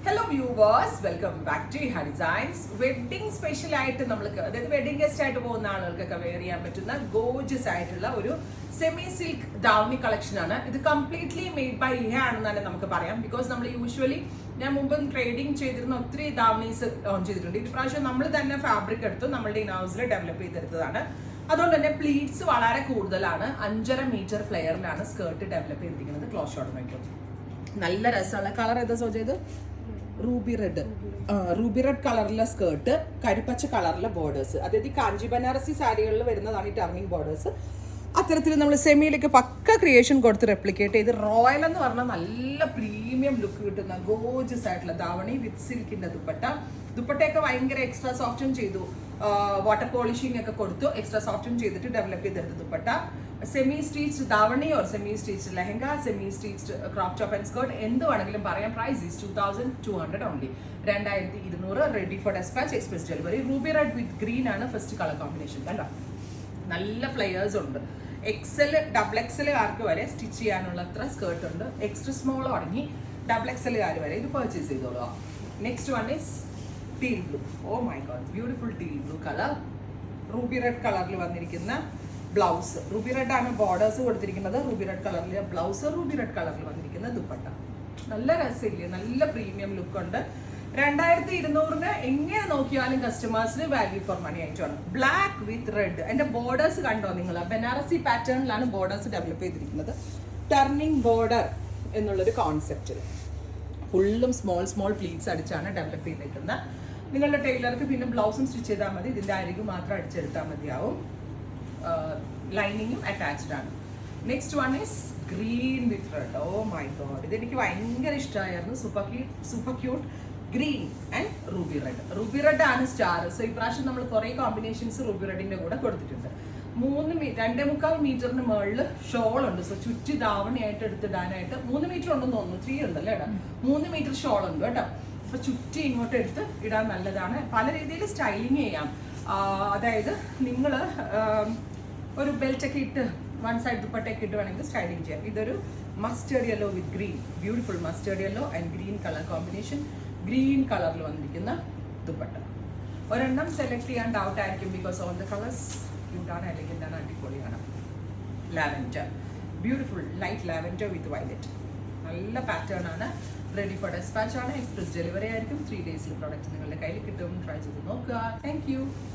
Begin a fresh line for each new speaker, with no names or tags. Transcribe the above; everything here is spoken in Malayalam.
Hello viewers, welcome back to ഹാ ഡിസൈൻസ്. വെഡിങ് സ്പെഷ്യൽ ആയിട്ട് നമ്മൾക്ക്, അതായത് വെഡിങ് ഗസ്റ്റ് ആയിട്ട് പോകുന്ന ആളുകൾക്കൊക്കെ വെയർ ചെയ്യാൻ പറ്റുന്ന ഗോർജിയസ് ആയിട്ടുള്ള ഒരു സെമി സിൽക്ക് ഡൗണി കളക്ഷൻ ആണ് ഇത്. കംപ്ലീറ്റ്ലി മെയ്ഡ് ബൈ ഇഹ ആണെന്ന് തന്നെ നമുക്ക് പറയാം. ബിക്കോസ് നമ്മൾ യൂഷ്വലി ഞാൻ മുമ്പ് ട്രേഡിംഗ് ചെയ്തിരുന്ന ഒത്തിരി ഡൗണീസ് ലോഞ്ച് ചെയ്തിട്ടുണ്ട്. ഇപ്രാവശ്യം നമ്മൾ തന്നെ ഫാബ്രിക് എടുത്ത് നമ്മളുടെ ഇൻ ഹൗസിൽ ഡെവലപ്പ് ചെയ്തെടുത്തതാണ്. അതുകൊണ്ട് തന്നെ പ്ലീറ്റ്സ് വളരെ കൂടുതലാണ്. 5.5 മീറ്റർ ഫ്ലെയറിലാണ് സ്കേർട്ട് ഡെവലപ്പ് ചെയ്തിരിക്കുന്നത്. ക്ലോസ് ഷോട്ട് നോക്കും, നല്ല രസമുള്ള കളർ ഏതാ സോ ചെയ്ത് റൂബി റെഡ് കളറിലെ സ്കേർട്ട്, കരിപ്പച്ച കളറിലെ ബോർഡേഴ്സ്. അതായത് ഈ കാഞ്ചി ബനാറസി സാരികളിൽ വരുന്നതാണ് ഈ ടർണിങ് ബോർഡേഴ്സ്. അത്തരത്തിൽ നമ്മൾ സെമിയിലേക്ക് പക്ക ക്രിയേഷൻ കൊടുത്ത് റെപ്ലിക്കേറ്റ് ചെയ്ത് റോയൽ എന്ന് പറഞ്ഞാൽ നല്ല പ്രീമിയം ലുക്ക് കിട്ടുന്ന ഗോർജിയസ് ആയിട്ടുള്ള ധാവണി വിത്ത് സിൽക്കിന്റെ ദുപ്പട്ടയൊക്കെ ഭയങ്കര എക്സ്ട്രാ സോഫ്റ്റും ചെയ്തു, വാട്ടർ പോളിഷിംഗ് ഒക്കെ കൊടുത്തു, എക്സ്ട്രാ സോഫ്റ്റും ചെയ്തിട്ട് ഡെവലപ്പ് ചെയ്തെടുത്ത dupatta. Semi stitched davani or semi stitched lehenga, semi stitched crop top and skirt എന്ത് വേണമെങ്കിലും പറയാം. Price is 2200 only, 2200. Ready for dispatch, express delivery. Ruby red with green ആണ് ഫസ്റ്റ് കളർ കോമ്പിനേഷൻ. കണ്ടോ, നല്ല ഫ്ലെയേഴ്സ് ഉണ്ട്. എക്സൽ ഡബിൾ എക്സലുകാർക്ക് വരെ സ്റ്റിച്ച് ചെയ്യാനുള്ള അത്ര സ്കേർട്ട് ഉണ്ട്. എക്സ്ട്രാ സ്മോൾ തുടങ്ങി ഡബിൾ എക്സലുകാർ വരെ ഇത് പർച്ചേസ് ചെയ്തോളൂ. Next one is teal blue. Oh my God, beautiful teal blue colour. Ruby red കളറിൽ വന്നിരിക്കുന്ന ബ്ലൗസ്, റൂബി റെഡ് ആണ് ബോർഡേഴ്സ് കൊടുത്തിരിക്കുന്നത്. റൂബി റെഡ് കളറിൽ ബ്ലൗസ്, റൂബി റെഡ് കളറിൽ വന്നിരിക്കുന്ന ദുപ്പട്ട. നല്ല രസമില്ലേ, നല്ല പ്രീമിയം ലുക്ക് ഉണ്ട്. 2200 എങ്ങനെ നോക്കിയാലും കസ്റ്റമേഴ്സിന് വാല്യൂ ഫോർ മണി ആയിട്ടാണ്. Black with red. അതിന്റെ ബോർഡേഴ്സ് കണ്ടോ നിങ്ങൾ? ബനാറസി പാറ്റേണിലാണ് ബോർഡേഴ്സ് ഡെവലപ്പ് ചെയ്തിരിക്കുന്നത്. ടർണിംഗ് ബോർഡർ എന്നുള്ളൊരു കോൺസെപ്റ്റിൽ ഫുള്ളും സ്മോൾ പ്ലീറ്റ്സ് അടിച്ചാണ് ഡെവലപ്പ് ചെയ്തിരിക്കുന്നത്. നിങ്ങളുടെ ടൈലർക്ക് പിന്നെ ബ്ലൗസും സ്റ്റിച്ച് ചെയ്താൽ മതി, ഇതിന്റെ അരികു മാത്രം അടിച്ചെടുത്താൽ മതിയാവും. ലൈനിങ്ങും അറ്റാച്ച്ഡ് ആണ്. Next one is green with red. Oh my God, ഇതെനിക്ക് ഭയങ്കര ഇഷ്ടമായിരുന്നു. Super cute green and ruby red. Ruby red ആണ് സ്റ്റാർ. സോ ഇപ്രാവശ്യം നമ്മൾ കുറേ കോമ്പിനേഷൻസ് റൂബി റെഡിന്റെ കൂടെ കൊടുത്തിട്ടുണ്ട്. 2.25 മീറ്ററിന് മുകളിൽ ഷോൾ ഉണ്ട്. സോ ചുറ്റി ധാവണിയായിട്ട് എടുത്തിടാനായിട്ട് 3 മീറ്റർ ഉണ്ടെന്ന് തോന്നുന്നു, 3 ഉണ്ടല്ലോ കേട്ടോ. 3 മീറ്റർ ഷോൾ ഉണ്ട് കേട്ടോ. അപ്പൊ ചുറ്റി ഇങ്ങോട്ട് എടുത്ത് ഇടാൻ നല്ലതാണ്. പല രീതിയിൽ സ്റ്റൈലിങ് ചെയ്യാം. അതായത് നിങ്ങൾ ഒരു ബെൽറ്റ് ഒക്കെ ഇട്ട് വൺ സൈഡ് ദുപ്പട്ടയൊക്കെ ഇട്ട് വേണമെങ്കിൽ സ്റ്റൈലിങ് ചെയ്യാം. ഇതൊരു mustard yellow with green, beautiful mustard yellow and green colour combination. Green കളറിൽ വന്നിരിക്കുന്ന ദുപ്പട്ട. ഒരെണ്ണം സെലക്ട് ചെയ്യാൻ ഡൗട്ട് ആയിരിക്കും, ബിക്കോസ് ഓൾ ദ കളേഴ്സ് ക്യൂട്ടാണ്, എലഗന്റ് ആണ്, അടിപൊളിയാണ്. Lavender, beautiful light lavender with violet. നല്ല പാറ്റേൺ ആണ്. റെഡി ഫോർ ഡെസ്പാച്ച് ആണ്. എക്സ്പ്രസ് ഡെലിവറി ആയിരിക്കും. 3 ഡേയ്സിൽ പ്രോഡക്റ്റ് നിങ്ങളുടെ കയ്യിൽ കിട്ടും. ട്രൈ ചെയ്ത് നോക്കുക. Thank you.